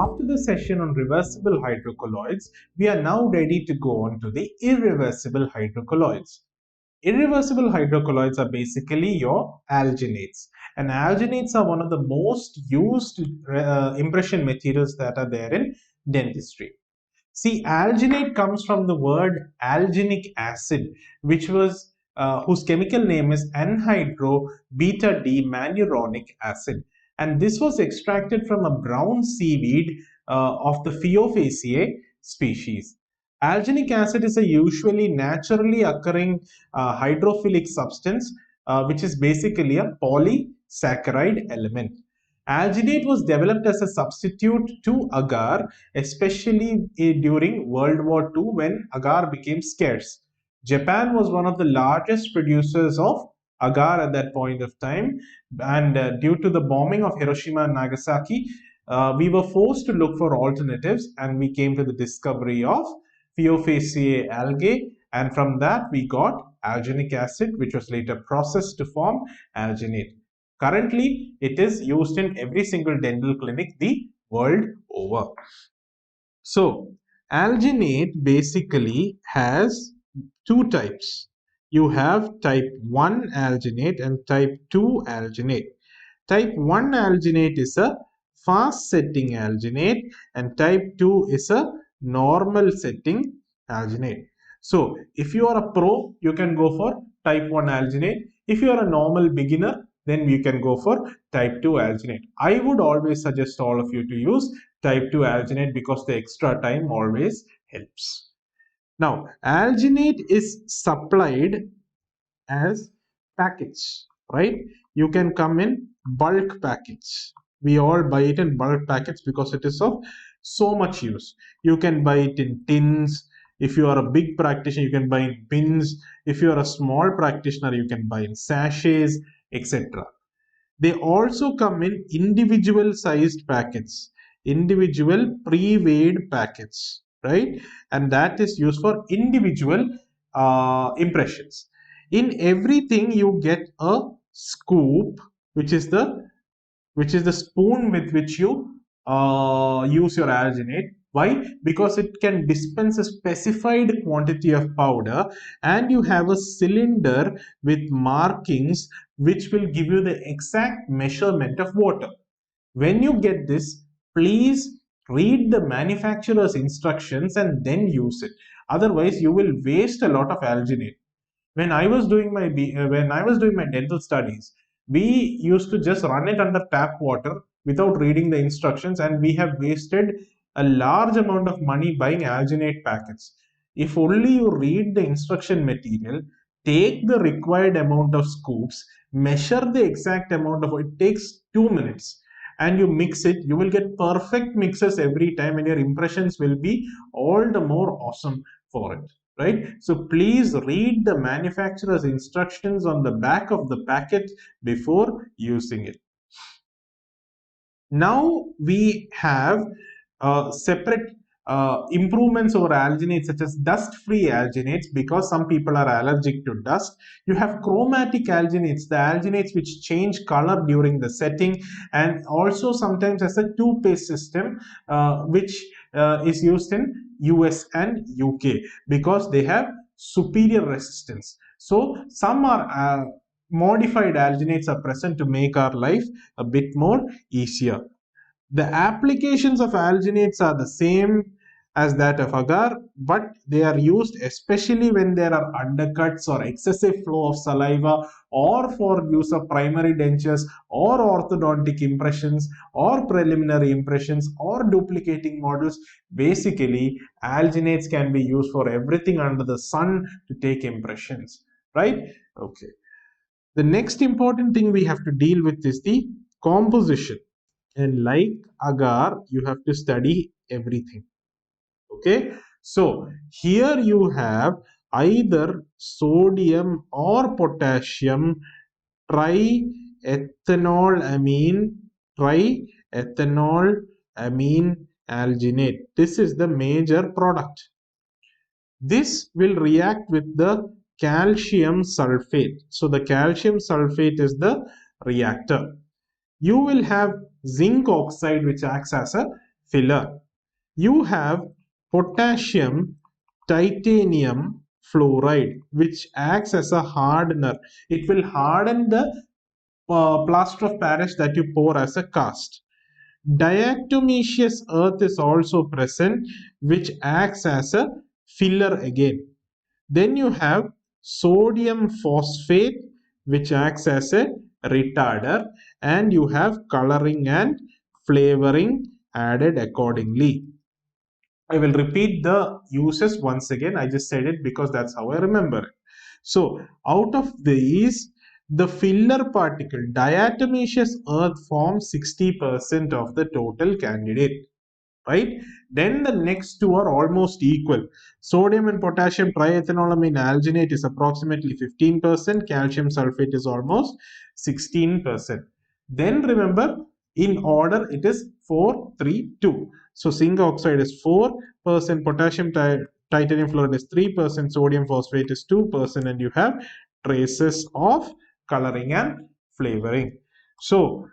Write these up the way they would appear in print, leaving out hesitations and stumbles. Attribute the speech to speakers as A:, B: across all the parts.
A: after the session on reversible hydrocolloids, we are now ready to go on to the irreversible hydrocolloids. Irreversible hydrocolloids are basically your alginates, and alginates are one of the most used impression materials that are there in dentistry. See, alginate comes from the word alginic acid, which was whose chemical name is anhydro-beta-D-manuronic acid, and this was extracted from a brown seaweed of the Phaeophaceae species. Alginic acid is a usually naturally occurring hydrophilic substance, which is basically a polysaccharide element. Alginate was developed as a substitute to agar, especially during World War II when agar became scarce. Japan was one of the largest producers of agar at that point of time, and due to the bombing of Hiroshima and Nagasaki, we were forced to look for alternatives, and we came to the discovery of Phaeophaceae algae, and from that we got alginic acid, which was later processed to form alginate. Currently, it is used in every single dental clinic the world over. So, alginate basically has two types. You have type 1 alginate and type 2 alginate. Type 1 alginate is a fast setting alginate and type 2 is a normal setting alginate. So, if you are a pro, you can go for type 1 alginate. If you are a normal beginner, then you can go for type 2 alginate. I would always suggest all of you to use type 2 alginate because the extra time always helps. Now, alginate is supplied as package, right? You can come in bulk package. We all buy it in bulk packets because it is of so much use. You can buy it in tins. If you are a big practitioner, you can buy in bins. If you are a small practitioner, you can buy in sachets, etc. They also come in individual sized packets, individual pre-weighed packets, right? And that is used for individual impressions. In everything, you get a scoop, which is the spoon with which you use your alginate. Why? Because it can dispense a specified quantity of powder, and you have a cylinder with markings which will give you the exact measurement of water. When you get this, please read the manufacturer's instructions and then use it. Otherwise, you will waste a lot of alginate. When I was doing my dental studies, we used to just run it under tap water without reading the instructions, and we have wasted a large amount of money buying alginate packets. If only you read the instruction material, take the required amount of scoops, measure the exact amount of it takes 2 minutes, and you mix it, you will get perfect mixes every time, and your impressions will be all the more awesome for it, right? So please read the manufacturer's instructions on the back of the packet before using it. Now we have separate improvements over alginates, such as dust-free alginates, because some people are allergic to dust. You have chromatic alginates, the alginates which change color during the setting, and also sometimes as a two-phase system, which is used in US and UK because they have superior resistance. So some are modified alginates are present to make our life a bit more easier. The applications of alginates are the same as that of agar, but they are used especially when there are undercuts or excessive flow of saliva, or for use of primary dentures or orthodontic impressions or preliminary impressions or duplicating models. Basically, alginates can be used for everything under the sun to take impressions, right? Okay. The next important thing we have to deal with is the composition. And like agar, you have to study everything. Okay, so here you have either sodium or potassium triethanolamine alginate. This is the major product. This will react with the calcium sulfate. So the calcium sulfate is the reactor. You will have zinc oxide, which acts as a filler. You have potassium titanium fluoride, which acts as a hardener. It will harden the plaster of Paris that you pour as a cast. Diatomaceous earth is also present, which acts as a filler again. Then you have sodium phosphate, which acts as a retarder, and you have coloring and flavoring added accordingly. I will repeat the uses once again. I just said it because that's how I remember it. So, out of these, the filler particle, diatomaceous earth, forms 60% of the total candidate, right? Then the next two are almost equal. Sodium and potassium triethanolamine alginate is approximately 15%, calcium sulfate is almost 16%. Then remember, in order it is 4, 3, 2. So zinc oxide is 4%, potassium titanium fluoride is 3%, sodium phosphate is 2%, and you have traces of coloring and flavoring. So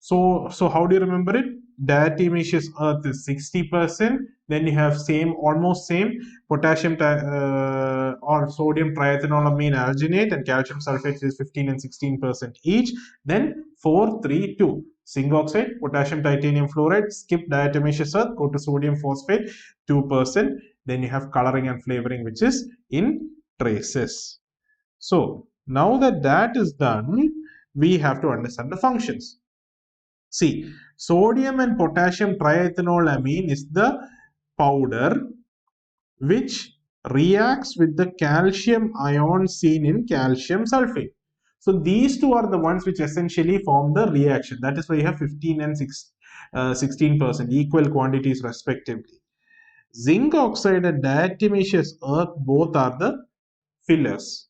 A: how do you remember it? Diatomaceous earth is 60%. Then you have almost same potassium or sodium triethanolamine alginate, and calcium sulfate is 15 and 16% each. Then 4, 3, 2. Zinc oxide, potassium titanium fluoride, skip diatomaceous earth, go to sodium phosphate, 2%. Then you have coloring and flavoring, which is in traces. So now that that is done, we have to understand the functions. See, sodium and potassium triethanolamine is the powder which reacts with the calcium ion seen in calcium sulfate. So these two are the ones which essentially form the reaction. That is why you have 15 and 16% equal quantities respectively. Zinc oxide and diatomaceous earth both are the fillers.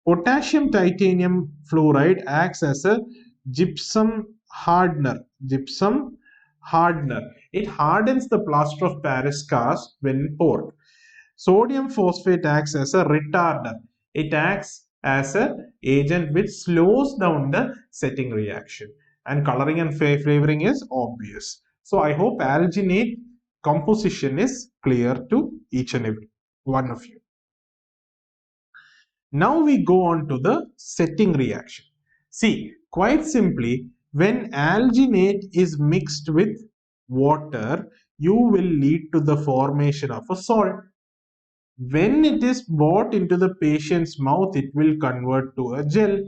A: Potassium titanium fluoride acts as a gypsum hardener. Gypsum hardener. It hardens the plaster of Paris cast when poured. Sodium phosphate acts as a retarder. It acts as an agent which slows down the setting reaction. And coloring and flavoring is obvious. So I hope alginate composition is clear to each and every one of you. Now we go on to the setting reaction. See, quite simply, when alginate is mixed with water, you will lead to the formation of a salt. When it is brought into the patient's mouth, it will convert to a gel.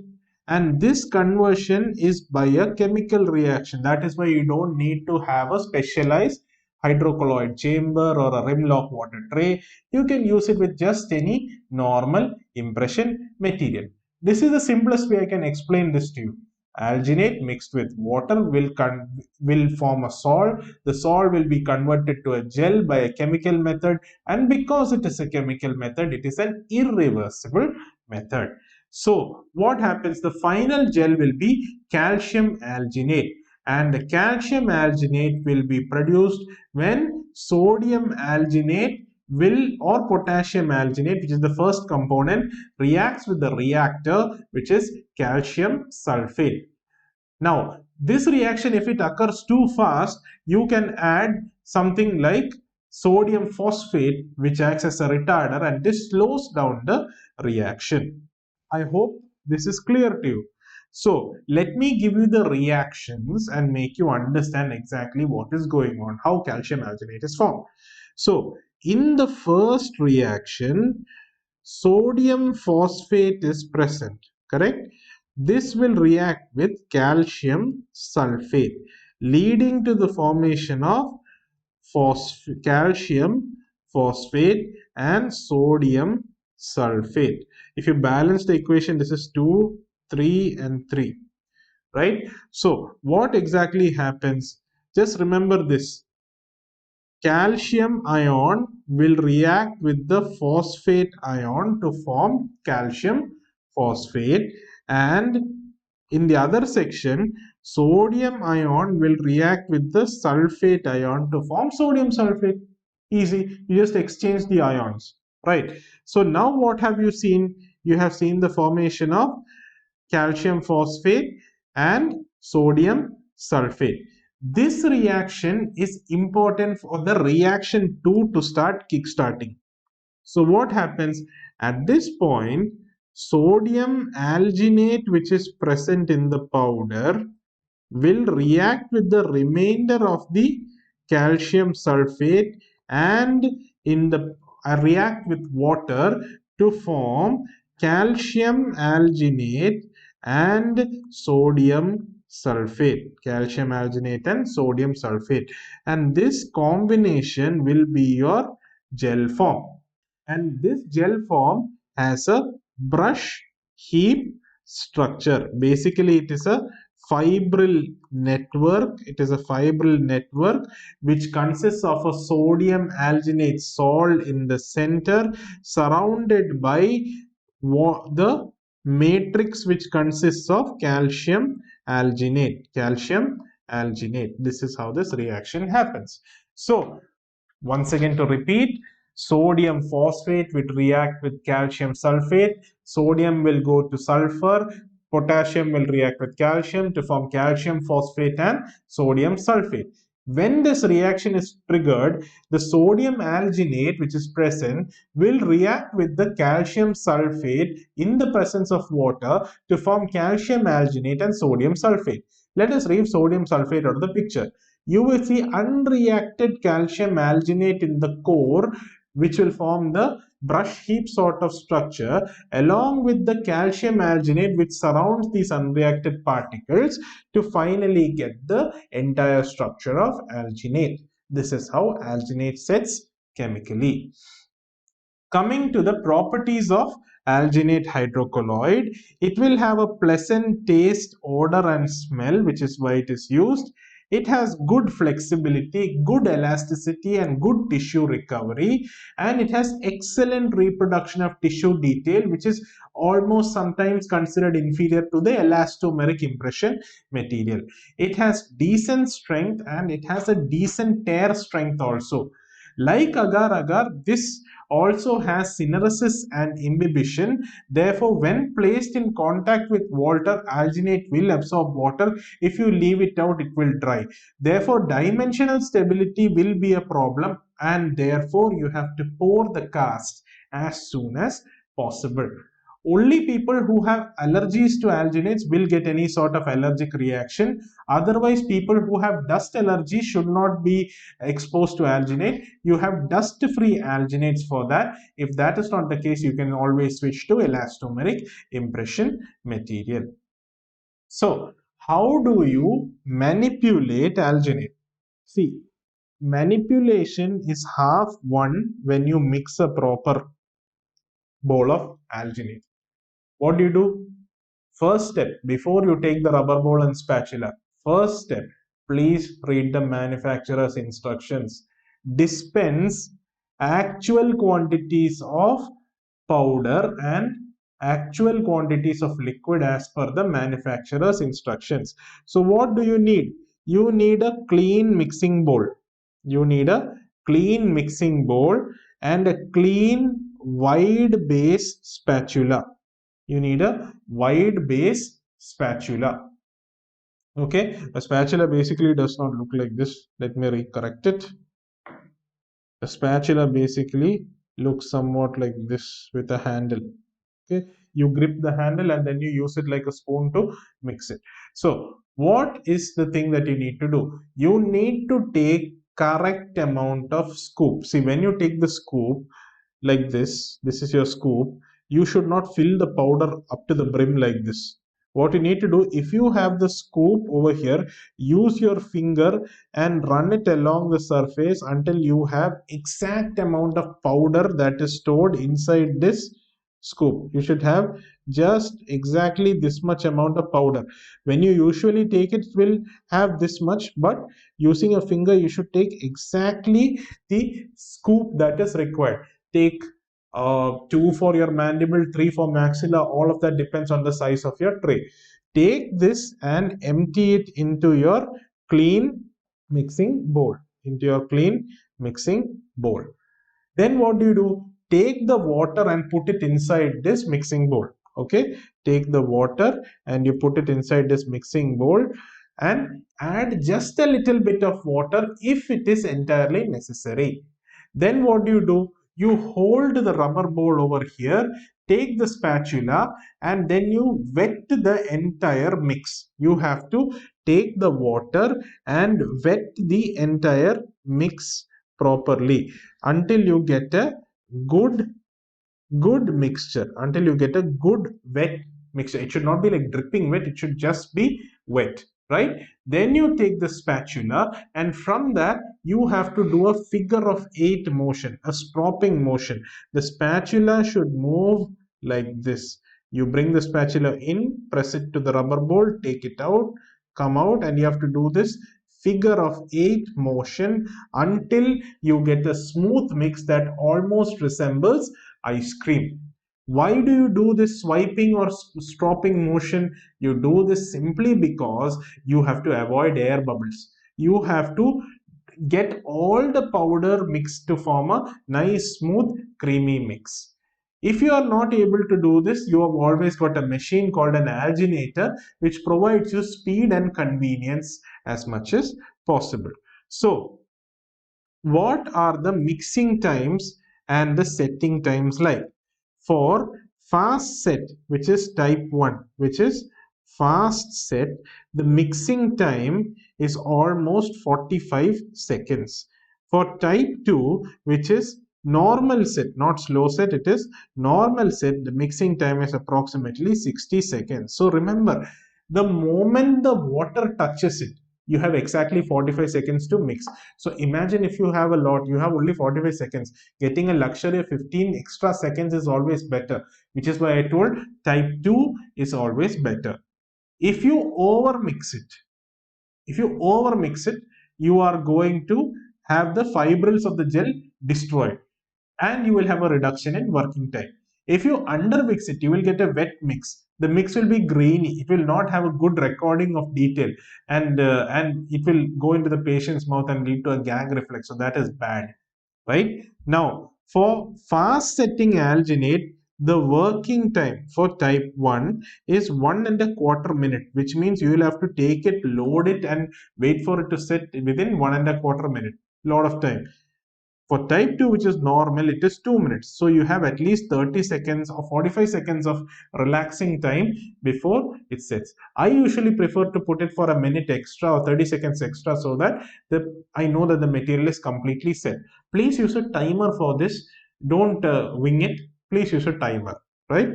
A: And this conversion is by a chemical reaction. That is why you don't need to have a specialized hydrocolloid chamber or a rimlock water tray. You can use it with just any normal impression material. This is the simplest way I can explain this to you. Alginate mixed with water will form a salt. The salt will be converted to a gel by a chemical method, and because it is a chemical method, it is an irreversible method. So what happens? The final gel will be calcium alginate, and the calcium alginate will be produced when sodium alginate will or potassium alginate, which is the first component, reacts with the reactor, which is calcium sulfate. Now, this reaction, if it occurs too fast, you can add something like sodium phosphate, which acts as a retarder, and this slows down the reaction. I hope this is clear to you. So, let me give you the reactions and make you understand exactly what is going on, how calcium alginate is formed. So, in the first reaction, sodium phosphate is present, correct? This will react with calcium sulfate, leading to the formation of calcium phosphate and sodium sulfate. If you balance the equation, this is 2, 3, and 3, right? So, what exactly happens? Just remember this. Calcium ion will react with the phosphate ion to form calcium phosphate, and in the other section, sodium ion will react with the sulfate ion to form sodium sulfate. Easy, you just exchange the ions, right? So now what have you seen? You have seen the formation of calcium phosphate and sodium sulfate. This reaction is important for the reaction 2 to start kickstarting. So what happens at this point? Sodium alginate, which is present in the powder, will react with the remainder of the calcium sulfate and in the react with water to form calcium alginate and sodium sulfate. Calcium alginate and sodium sulfate, and this combination will be your gel form, and this gel form has a brush heap structure. Basically it is a fibril network. It is a fibril network which consists of a sodium alginate salt in the center, surrounded by the matrix which consists of calcium alginate. Calcium alginate. This is how this reaction happens. So once again, to repeat, sodium phosphate will react with calcium sulfate. Sodium will go to sulfur. Potassium will react with calcium to form calcium phosphate and sodium sulfate. When this reaction is triggered, the sodium alginate which is present will react with the calcium sulfate in the presence of water to form calcium alginate and sodium sulfate. Let us leave sodium sulfate out of the picture. You will see unreacted calcium alginate in the core, which will form the brush heap sort of structure, along with the calcium alginate which surrounds these unreacted particles to finally get the entire structure of alginate. This is how alginate sets chemically. Coming to the properties of alginate hydrocolloid, it will have a pleasant taste, odor and smell, which is why it is used. It has good flexibility, good elasticity and good tissue recovery, and it has excellent reproduction of tissue detail, which is almost sometimes considered inferior to the elastomeric impression material. It has decent strength and it has a decent tear strength also. Like agar agar, this also has syneresis and imbibition. Therefore, when placed in contact with water, alginate will absorb water. If you leave it out, it will dry. Therefore, dimensional stability will be a problem, and therefore you have to pour the cast as soon as possible. Only people who have allergies to alginates will get any sort of allergic reaction. Otherwise, people who have dust allergy should not be exposed to alginate. You have dust free alginates for that. If that is not the case, you can always switch to elastomeric impression material. So how do you manipulate alginate? See, manipulation is half won when you mix a proper bowl of alginate. What do? First step, before you take the rubber bowl and spatula, first step, please read the manufacturer's instructions. Dispense actual quantities of powder and actual quantities of liquid as per the manufacturer's instructions. So what do you need? You need a clean mixing bowl. You need a clean mixing bowl and a clean wide base spatula. You need a wide base spatula. Okay, a spatula basically does not look like this. Let me recorrect it. A spatula basically looks somewhat like this with a handle. Okay, you grip the handle and then you use it like a spoon to mix it. So what is the thing that you need to do? You need to take correct amount of scoop. See, when you take the scoop like this is your scoop, you should not fill the powder up to the brim like this. What you need to do, if you have the scoop over here, use your finger and run it along the surface until you have exact amount of powder that is stored inside this scoop. You should have just exactly this much amount of powder. When you usually take it, it will have this much, but using a finger you should take exactly the scoop that is required. Take 2 for your mandible, 3 for maxilla. All of that depends on the size of your tray. Take this and empty it into your clean mixing bowl. Into your clean mixing bowl. Then what do? Take the water and put it inside this mixing bowl. Okay, take the water and you put it inside this mixing bowl and add just a little bit of water if it is entirely necessary. Then what do? You hold the rubber bowl over here, take the spatula, and then you wet the entire mix. You have to take the water and wet the entire mix properly until you get a good good mixture, until you get a good wet mixture. It should not be like dripping wet, it should just be wet, right? Then you take the spatula, and from that you have to do a figure of eight motion, a stropping motion. The spatula should move like this. You bring the spatula in, press it to the rubber bowl, take it out, come out, and you have to do this figure of eight motion until you get a smooth mix that almost resembles ice cream. Why do you do this swiping or stropping motion? You do this simply because you have to avoid air bubbles. You have to get all the powder mixed to form a nice, smooth, creamy mix. If you are not able to do this, you have always got a machine called an alginator, which provides you speed and convenience as much as possible. So, what are the mixing times and the setting times like? For fast set, which is type 1, which is fast set, the mixing time is almost 45 seconds. For type 2, which is normal set, not slow set, it is normal set, the mixing time is approximately 60 seconds. So remember, the moment the water touches it, you have exactly 45 seconds to mix. So imagine if you have a lot, you have only 45 seconds. Getting a luxury of 15 extra seconds is always better, which is why I told type 2 is always better. If you overmix it, if you overmix it, you are going to have the fibrils of the gel destroyed, and you will have a reduction in working time. If you undermix it, you will get a wet mix. The mix will be grainy. It will not have a good recording of detail, and it will go into the patient's mouth and lead to a gag reflex. So that is bad, right? Now, for fast setting alginate, the working time for type 1 is 1.25 minutes, which means you will have to take it, load it, and wait for it to set within 1.25 minutes. Lot of time. For type 2, which is normal, it is 2 minutes. So you have at least 30 seconds or 45 seconds of relaxing time before it sets. I usually prefer to put it for a minute extra or 30 seconds extra so that I know that the material is completely set. Please use a timer for this. Don't wing it. Please use a timer, right?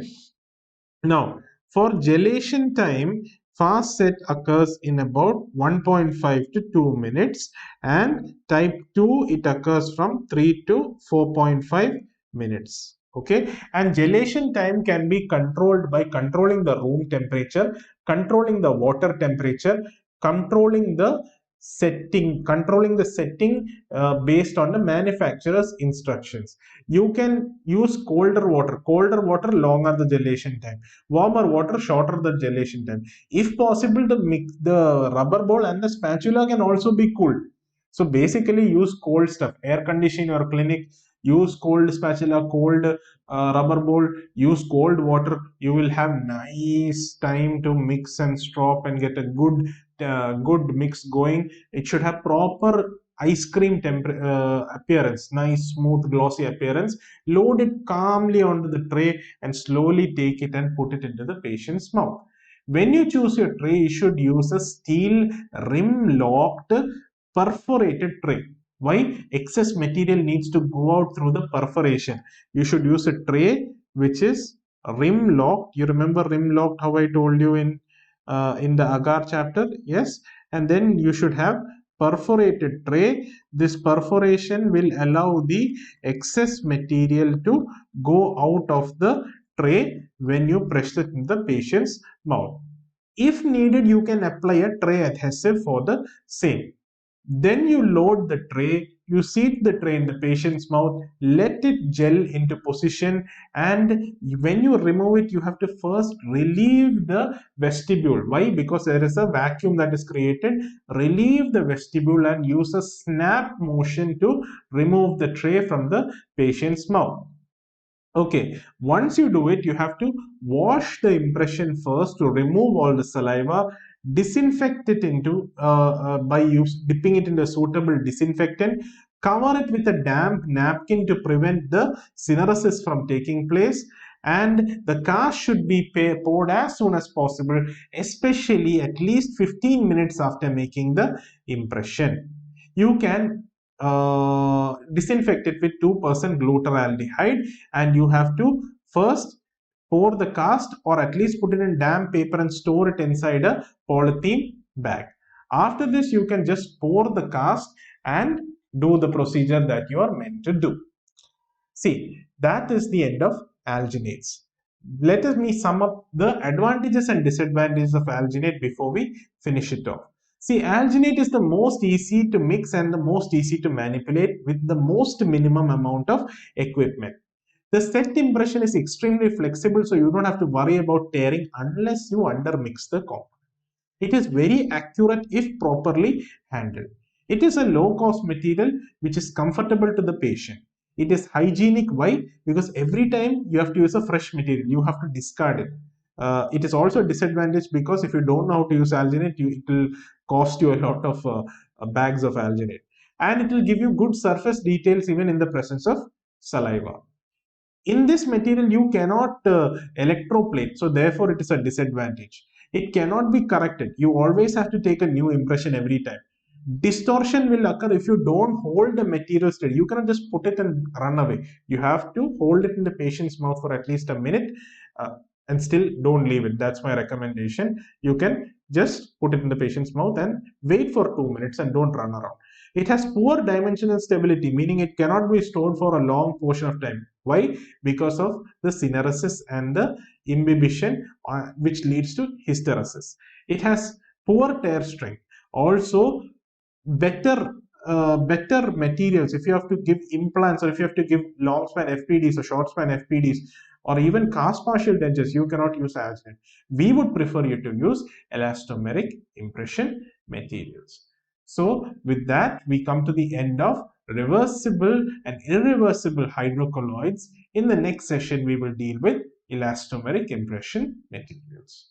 A: Now, for gelation time, fast set occurs in about 1.5 to 2 minutes, and type 2 it occurs from 3 to 4.5 minutes. Okay, and gelation time can be controlled by controlling the room temperature, controlling the water temperature, controlling the controlling the setting based on the manufacturer's instructions. You can use colder water longer the gelation time, warmer water shorter the gelation time. If possible, the rubber bowl and the spatula can also be cooled. So basically use cold stuff, air condition your clinic, use cold spatula, cold rubber bowl, use cold water. You will have nice time to mix and strop and get a good mix going. It should have proper ice cream appearance, nice smooth glossy appearance. Load it calmly onto the tray and slowly take it and put it into the patient's mouth. When you choose your tray, you should use a steel rim locked perforated tray. Why? Excess material needs to go out through the perforation. You should use a tray which is rim locked. You remember rim locked, how I told you in the agar chapter? Yes. And then you should have perforated tray. This perforation will allow the excess material to go out of the tray when you press it in the patient's mouth. If needed, you can apply a tray adhesive for the same. Then you load the tray, you seat the tray in the patient's mouth, let it gel into position, and when you remove it, you have to first relieve the vestibule. Why? Because there is a vacuum that is created. Relieve the vestibule and use a snap motion to remove the tray from the patient's mouth. Okay, once you do it, you have to wash the impression first to remove all the saliva. disinfect it into by dipping it into a suitable disinfectant, cover it with a damp napkin to prevent the syneresis from taking place, and the cast should be poured as soon as possible, especially at least 15 minutes after making the impression. You can disinfect it with 2% glutaraldehyde, and you have to first pour the cast, or at least put it in damp paper and store it inside a polythene bag. After this, you can just pour the cast and do the procedure that you are meant to do. See, that is the end of alginates. Let me sum up the advantages and disadvantages of alginate before we finish it off. See, alginate is the most easy to mix and the most easy to manipulate with the most minimum amount of equipment. The set impression is extremely flexible, so you don't have to worry about tearing unless you undermix the compound. It is very accurate if properly handled. It is a low cost material which is comfortable to the patient. It is hygienic. Why? Because every time you have to use a fresh material, you have to discard it. It is also a disadvantage because if you don't know how to use alginate, it will cost you a lot of bags of alginate. And it will give you good surface details even in the presence of saliva. In this material you cannot electroplate, so therefore it is a disadvantage. It cannot be corrected. You always have to take a new impression every time. Distortion will occur if you don't hold the material steady. You cannot just put it and run away. You have to hold it in the patient's mouth for at least a minute, and still don't leave it. That's my recommendation. You can just put it in the patient's mouth and wait for 2 minutes and don't run around. It has poor dimensional stability, meaning it cannot be stored for a long portion of time. Why? Because of the syneresis and the imbibition, which leads to hysteresis. It has poor tear strength. Also, better better materials. If you have to give implants, or if you have to give long span FPDs or short span FPDs, or even cast partial dentures, you cannot use alginate. We would prefer you to use elastomeric impression materials. So with that, we come to the end of reversible and irreversible hydrocolloids. In the next session, we will deal with elastomeric impression materials.